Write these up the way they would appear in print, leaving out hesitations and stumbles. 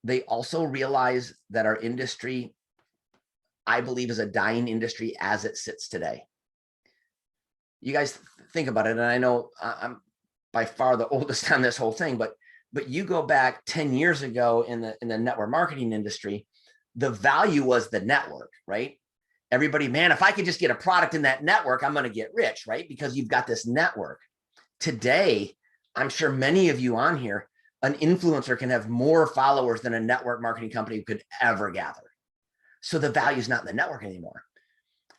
they also realize that our industry, I believe, is a dying industry as it sits today. You guys think about it, and I know I'm by far the oldest on this whole thing, but you go back 10 years ago in the network marketing industry, the value was the network, right? Everybody, man, if I could just get a product in that network, I'm going to get rich, right? Because you've got this network. Today, I'm sure many of you on here, an influencer can have more followers than a network marketing company could ever gather. So the value is not in the network anymore.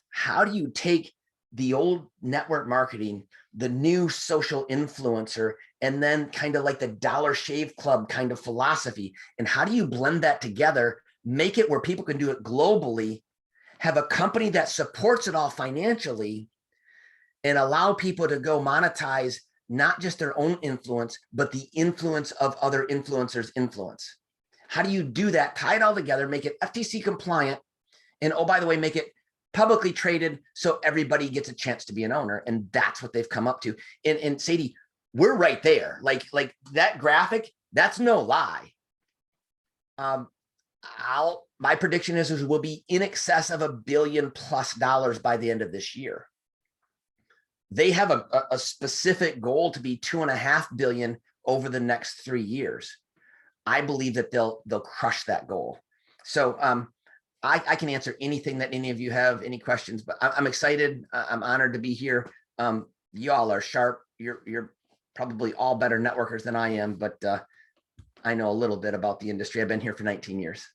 How do you take the old network marketing, the new social influencer, and then kind of like the Dollar Shave Club kind of philosophy? And how do you blend that together, make it where people can do it globally, have a company that supports it all financially, and allow people to go monetize not just their own influence, but the influence of other influencers' influence? How do you do that? Tie it all together, make it FTC compliant, and oh, by the way, make it publicly traded so everybody gets a chance to be an owner. And that's what they've come up to. And Sadie, we're right there. Like that graphic, that's no lie. My prediction is we'll be in excess of $1 billion+ by the end of this year. They have a specific goal to be $2.5 billion over the next 3 years. I believe that they'll crush that goal. So I can answer anything that any of you have, any questions, but I'm excited. I'm honored to be here. Y'all are sharp. You're probably all better networkers than I am, but I know a little bit about the industry. I've been here for 19 years.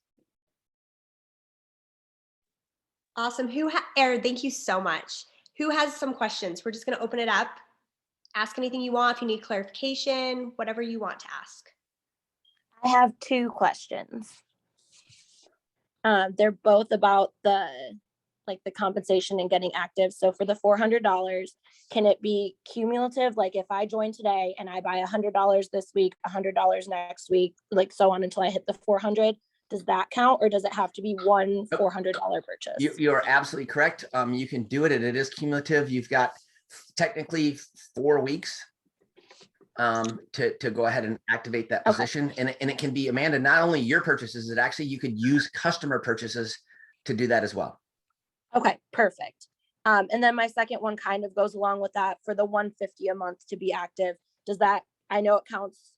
Awesome. Aaron, thank you so much. Who has some questions? We're just going to open it up. Ask anything you want. If you need clarification, whatever you want to ask. I have 2 questions. They're both about the compensation and getting active. So for the $400, can it be cumulative? Like if I join today and I buy $100 this week, $100 next week, like so on until I hit the 400, does that count, or does it have to be one $400 purchase? You're absolutely correct. You can do it, and it is cumulative. You've got technically 4 weeks to go ahead and activate that position. And it can be, Amanda, not only your purchases, it actually, you could use customer purchases to do that as well. Okay, perfect. And then my second one kind of goes along with that. For the $150 a month to be active, does that, I know it counts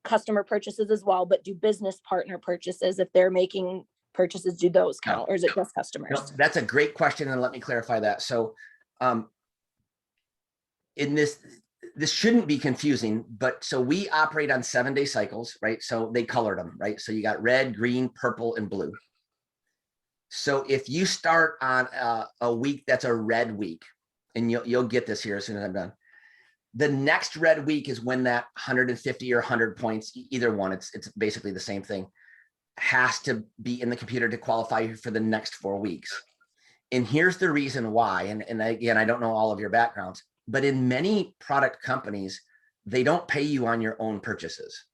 customer purchases as well, but do business partner purchases, if they're making purchases, do those count, or is it just customers? No, that's a great question, and let me clarify that. So in this shouldn't be confusing, but so we operate on 7-day cycles, right? So they colored them, right? So you got red, green, purple, and blue. So if you start on a week that's a red week, and you'll get this here as soon as I'm done, the next red week is when that 150 or 100 points, either one, it's basically the same thing, has to be in the computer to qualify you for the next 4 weeks. And here's the reason why. And again, I don't know all of your backgrounds, but in many product companies, they don't pay you on your own purchases.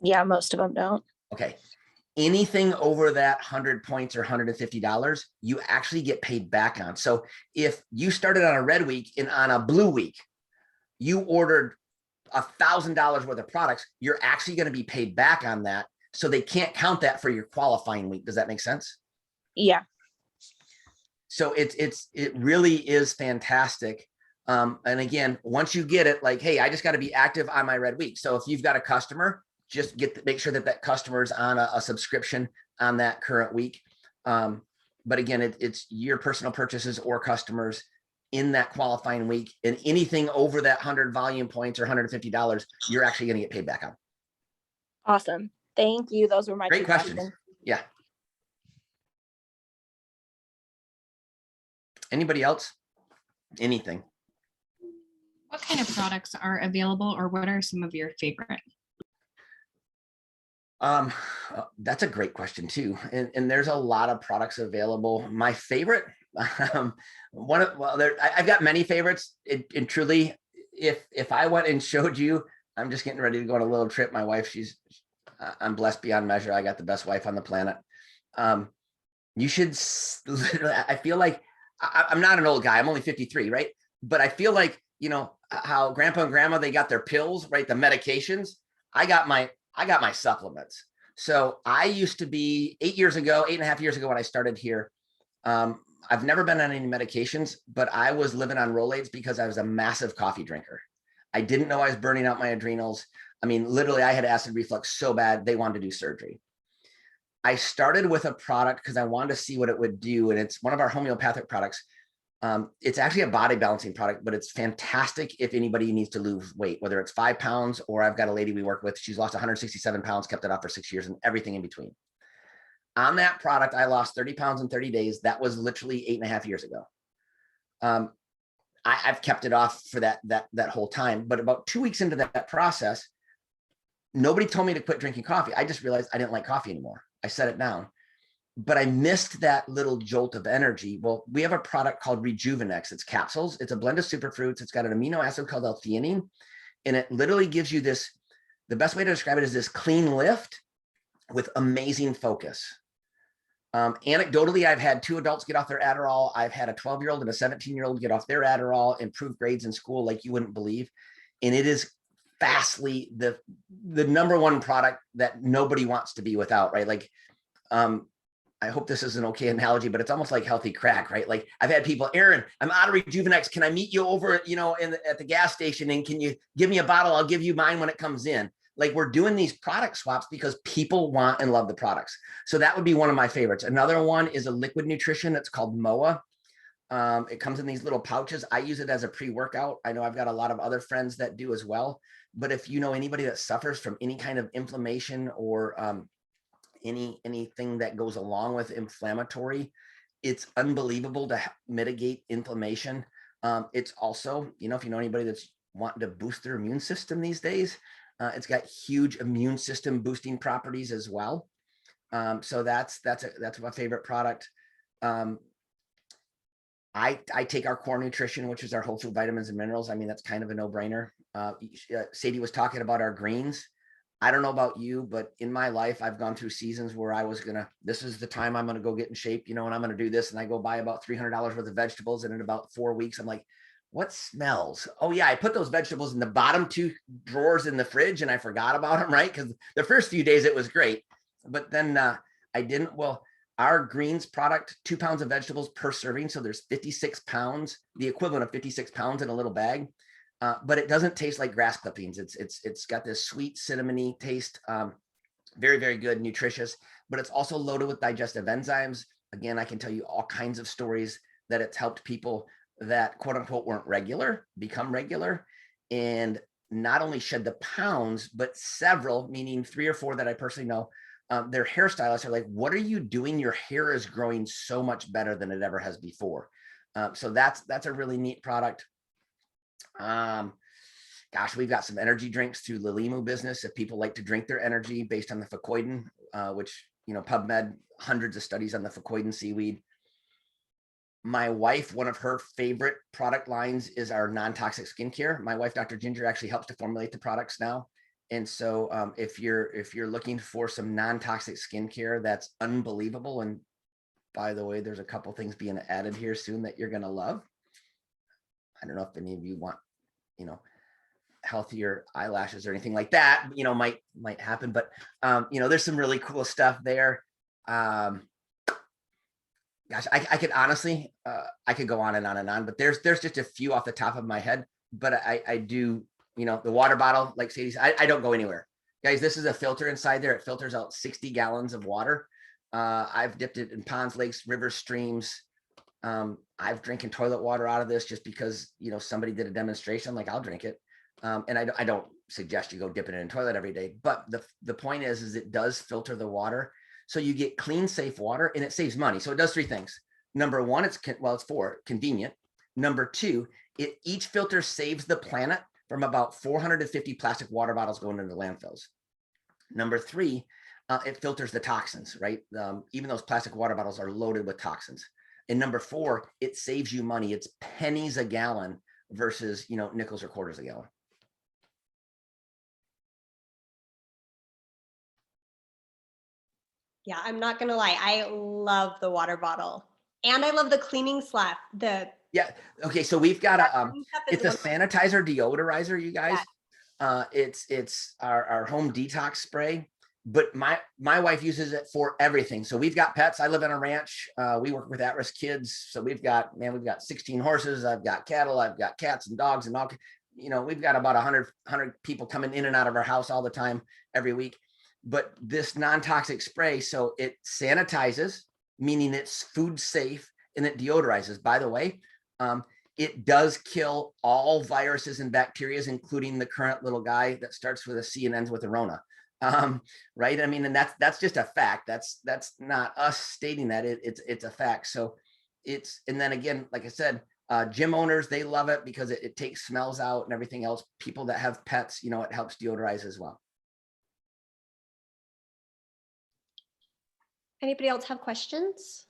Yeah, most of them don't. Okay. Anything over that 100 points or $150, you actually get paid back on. So if you started on a red week and on a blue week, you ordered $1,000 worth of products, you're actually going to be paid back on that. So they can't count that for your qualifying week. Does that make sense? Yeah. So it really is fantastic. And again, once you get it, like, hey, I just got to be active on my red week. So if you've got a customer, just make sure that customer is on a subscription on that current week. But again, it's your personal purchases or customers in that qualifying week, and anything over that 100 volume points or $150, you're actually going to get paid back on. Awesome. Thank you. Those were my great questions. Yeah. Anybody else? Anything? What kind of products are available, or what are some of your favorite? That's a great question too. And there's a lot of products available. My favorite, I've got many favorites. And truly, if I went and showed you, I'm just getting ready to go on a little trip. My wife, I'm blessed beyond measure. I got the best wife on the planet. You should literally, I feel like I'm not an old guy. I'm only 53, right? But I feel like, you know, how grandpa and grandma, they got their pills, right? The medications. I got my supplements. So I used to be 8.5 years ago when I started here. I've never been on any medications, but I was living on Rolaids because I was a massive coffee drinker. I didn't know I was burning out my adrenals. I mean, literally, I had acid reflux so bad they wanted to do surgery. I started with a product because I wanted to see what it would do, and it's one of our homeopathic products. It's actually a body balancing product, but it's fantastic if anybody needs to lose weight, whether it's 5 pounds or I've got a lady we work with. She's lost 167 pounds, kept it off for 6 years, and everything in between. On that product, I lost 30 pounds in 30 days. That was literally 8.5 years ago. I've kept it off for that whole time. But about 2 weeks into that process, nobody told me to quit drinking coffee. I just realized I didn't like coffee anymore. I set it down. But I missed that little jolt of energy. Well, we have a product called Rejuvenex. It's capsules. It's a blend of superfruits. It's got an amino acid called L-theanine, and it literally gives you this, the best way to describe it is this clean lift with amazing focus. Anecdotally, I've had 2 adults get off their Adderall. I've had a 12-year-old and a 17-year-old get off their Adderall, improve grades in school like you wouldn't believe. And it is fastly the number one product that nobody wants to be without, right? Like, I hope this is an okay analogy, but it's almost like healthy crack, right? Like I've had people, Aaron, I'm out of Rejuvenex. Can I meet you over, at the gas station, and can you give me a bottle? I'll give you mine when it comes in. Like, we're doing these product swaps because people want and love the products. So that would be one of my favorites. Another one is a liquid nutrition. It's called MOA. It comes in these little pouches. I use it as a pre-workout. I know I've got a lot of other friends that do as well. But if you know anybody that suffers from any kind of inflammation or anything that goes along with inflammatory, it's unbelievable to mitigate inflammation. It's also, if you know anybody that's wanting to boost their immune system these days, it's got huge immune system boosting properties as well. So that's my favorite product. I take our core nutrition, which is our whole food vitamins and minerals. I mean, that's kind of a no-brainer. Sadie was talking about our greens. I don't know about you, but in my life, I've gone through seasons where I was this is the time I'm going to go get in shape, and I'm going to do this. And I go buy about $300 worth of vegetables. And in about 4 weeks, I'm like, what smells? Oh yeah, I put those vegetables in the bottom 2 drawers in the fridge and I forgot about them, right? Because the first few days it was great, but then I didn't. Well, our greens product, 2 pounds of vegetables per serving. So there's 56 pounds, the equivalent of 56 pounds in a little bag. But it doesn't taste like grass clippings. It's got this sweet cinnamony taste. Very, very good, nutritious, but it's also loaded with digestive enzymes. Again, I can tell you all kinds of stories that it's helped people that quote unquote weren't regular become regular, and not only shed the pounds, but several, meaning 3 or 4 that I personally know, their hairstylists are like, what are you doing? Your hair is growing so much better than it ever has before. So that's a really neat product. Gosh, we've got some energy drinks through the Limu business. If people like to drink their energy based on the Fucoidan, which, PubMed, hundreds of studies on the Fucoidan seaweed. My wife, one of her favorite product lines is our non-toxic skincare. My wife, Dr. Ginger, actually helps to formulate the products now. And so if you're looking for some non-toxic skincare, that's unbelievable. And by the way, there's a couple things being added here soon that you're going to love. I don't know if any of you want, healthier eyelashes or anything like that, might happen, but there's some really cool stuff there. Gosh, I could honestly, I could go on and on and on, but there's just a few off the top of my head. But I do, the water bottle, like Sadie said, I don't go anywhere. Guys, this is a filter inside there. It filters out 60 gallons of water. I've dipped it in ponds, lakes, rivers, streams. I've drinking toilet water out of this just because, somebody did a demonstration, like I'll drink it. And I don't suggest you go dip it in a toilet every day, but the point is it does filter the water. So you get clean, safe water, and it saves money. So it does 3 things. Number 1, it's 4, convenient. Number 2, each filter saves the planet from about 450 plastic water bottles going into landfills. Number 3, it filters the toxins, right? Even those plastic water bottles are loaded with toxins. And number 4, it saves you money. It's pennies a gallon versus, nickels or quarters a gallon. Yeah, I'm not gonna lie. I love the water bottle, and I love the cleaning slap. Yeah. Okay. So we've got it's a sanitizer deodorizer, you guys. Yeah. It's our home detox spray. but my wife uses it for everything. So we've got pets. I live on a ranch. We work with at-risk kids. So we've got 16 horses. I've got cattle. I've got cats and dogs and all, we've got about 100 people coming in and out of our house all the time, every week. But this non-toxic spray, so it sanitizes, meaning it's food safe, and it deodorizes. By the way, it does kill all viruses and bacteria, including the current little guy that starts with a C and ends with a Rona. Right. I mean, and that's just a fact. That's not us stating that. It's a fact. So and then again, like I said, gym owners, they love it because it takes smells out and everything else. People that have pets, it helps deodorize as well. Anybody else have questions?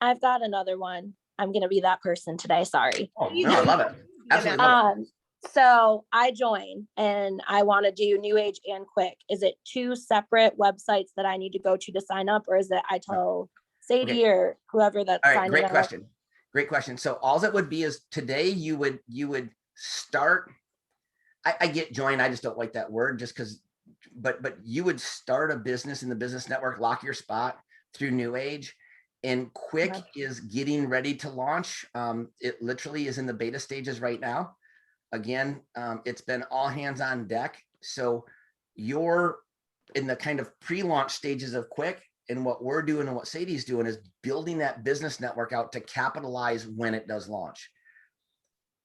I've got another one. I'm going to be that person today. Sorry. Oh, no, I love it. Absolutely love it. So I join and I want to do NewAge and KWIK. Is it two separate websites that I need to go to sign up, or is it I tell Sadie or whoever that's all right, signing great up? question. Great question. So all it would be is today you would start. I get join. I just don't like that word just because, but you would start a business in the business network, lock your spot through NewAge, and KWIK is getting ready to launch. It literally is in the beta stages right now. Again, it's been all hands on deck. So you're in the kind of pre-launch stages of KWIK, and what we're doing and what Sadie's doing is building that business network out to capitalize when it does launch.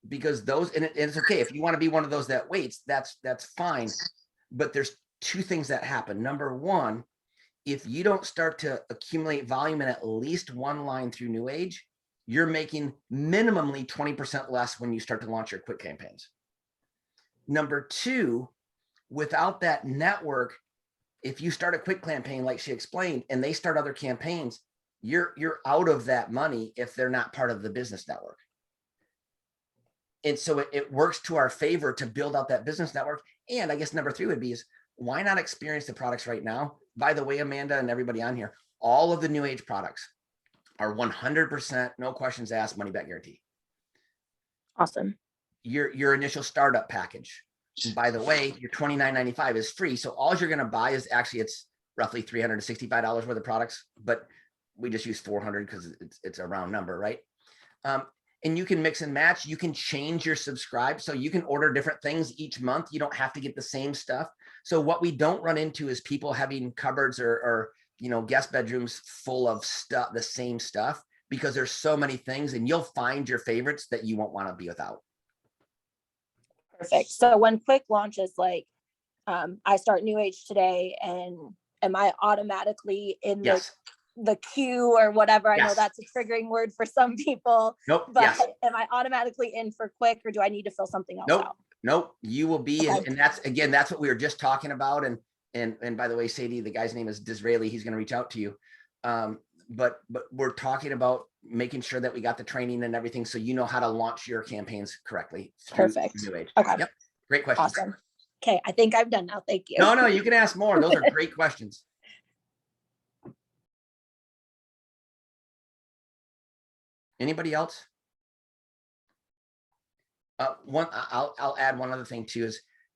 Because and it's okay if you want to be one of those that waits, that's fine. But there's two things that happen. Number one, if you don't start to accumulate volume in at least one line through NewAge, you're making minimally 20% less when you start to launch your KWIK campaigns. Number two, without that network, if you start a KWIK campaign, like she explained, and they start other campaigns, you're out of that money if they're not part of the business network. And so it works to our favor to build out that business network. And I guess number three would be is why not experience the products right now? By the way, Amanda and everybody on here, all of the NewAge products are 100%, no questions asked, money back guarantee. Awesome. Your initial startup package, and by the way, your $29.95 is free. So all you're going to buy is actually, it's roughly $365 worth of products, but we just use 400 because it's a round number, right? And you can mix and match. You can change your subscribe. So you can order different things each month. You don't have to get the same stuff. So what we don't run into is people having cupboards or guest bedrooms full of stuff, the same stuff, because there's so many things, and you'll find your favorites that you won't want to be without. Perfect. So when KWIK launches, like I start NewAge today, and am I automatically in Yes. the queue or whatever? I know Yes. that's a triggering word for some people. Nope. But Yes. am I automatically in for KWIK, or do I need to fill something else Nope. out? Nope. You will be, Okay. and that's what we were just talking about. And by the way, Sadie, the guy's name is Disraeli. He's going to reach out to you. But we're talking about making sure that we got the training and everything, so you know how to launch your campaigns correctly. Perfect. NewAge. Okay. Yep. Great question. Awesome. Okay. I think I'm done now. Thank you. No, you can ask more. Those are great questions. Anybody else? I'll add one other thing too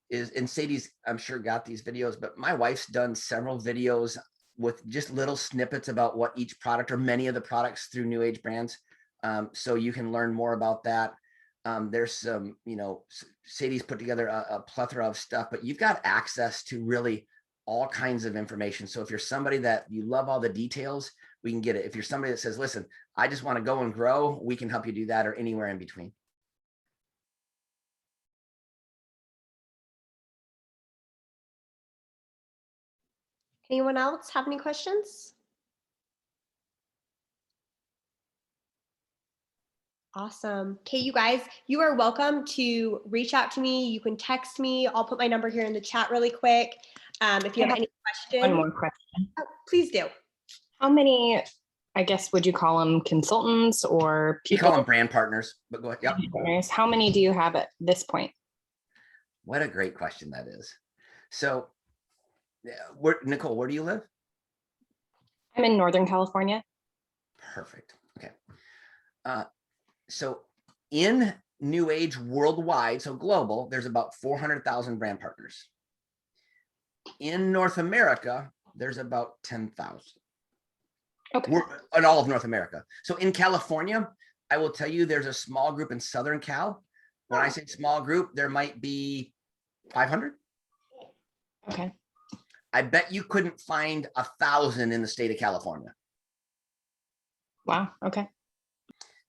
is and Sadie's, I'm sure, got these videos, but my wife's done several videos with just little snippets about what each product or many of the products through NewAge brands. So you can learn more about that. There's some, Sadie's put together a plethora of stuff, but you've got access to really all kinds of information. So if you're somebody that you love all the details, we can get it. If you're somebody that says, listen, I just want to go and grow, we can help you do that, or anywhere in between. Anyone else have any questions? Awesome. Okay, you guys, you are welcome to reach out to me. You can text me. I'll put my number here in the chat really quick. If you have any questions. One more question. Oh, please do. How many, I guess, would you call them consultants or You people? call them brand partners, but go ahead. Yep. Partners? How many do you have at this point? What a great question that is. So Nicole, where do you live? I'm in Northern California. Perfect. Okay. So in NewAge worldwide, so global, there's about 400,000 brand partners. In North America, there's about 10,000. Okay. We're in all of North America. So in California, I will tell you there's a small group in Southern Cal. When I say small group, there might be 500. Okay. I bet you couldn't find 1,000 in the state of California. Wow. Okay.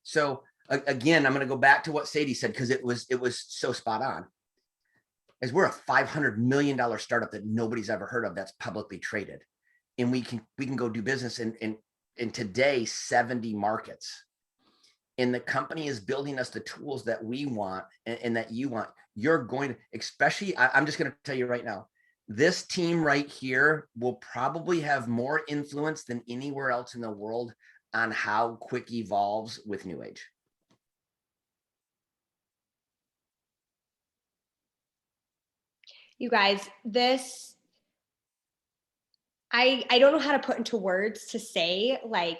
So again, I'm going to go back to what Sadie said because it was so spot on. As we're a $500 million startup that nobody's ever heard of that's publicly traded, and we can go do business in today 70 markets. And the company is building us the tools that we want and that you want. You're going to, especially, I'm just going to tell you right now, this team right here will probably have more influence than anywhere else in the world on how KWIK evolves with NewAge. You guys, this, I don't know how to put into words to say like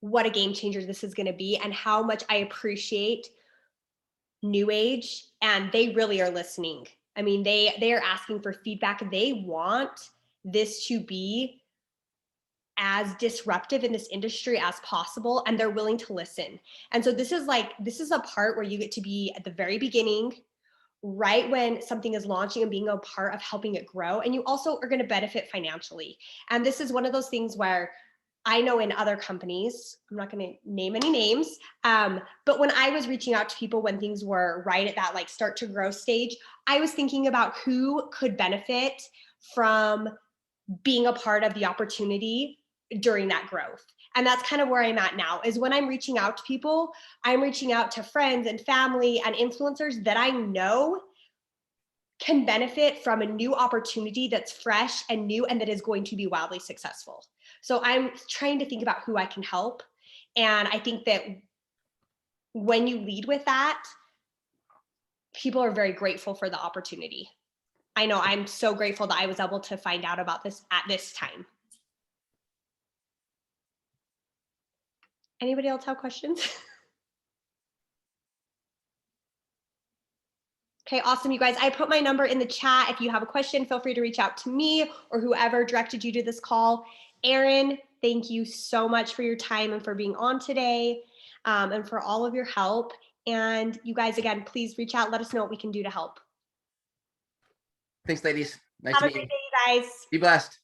what a game changer this is going to be and how much I appreciate NewAge, and they really are listening. I mean, they are asking for feedback. They want this to be as disruptive in this industry as possible, and they're willing to listen. And so this is a part where you get to be at the very beginning, right when something is launching and being a part of helping it grow. And you also are going to benefit financially. And this is one of those things where I know in other companies, I'm not going to name any names, but when I was reaching out to people when things were right at that like start to grow stage, I was thinking about who could benefit from being a part of the opportunity during that growth. And that's kind of where I'm at now, is when I'm reaching out to people, I'm reaching out to friends and family and influencers that I know can benefit from a new opportunity that's fresh and new and that is going to be wildly successful. So I'm trying to think about who I can help. And I think that when you lead with that, people are very grateful for the opportunity. I know I'm so grateful that I was able to find out about this at this time. Anybody else have questions? Okay, awesome, you guys. I put my number in the chat. If you have a question, feel free to reach out to me or whoever directed you to this call. Aaron, thank you so much for your time and for being on today, and for all of your help. And you guys, again, please reach out. Let us know what we can do to help. Thanks, ladies. Nice Have to a meet great you. day, you guys. Be blessed.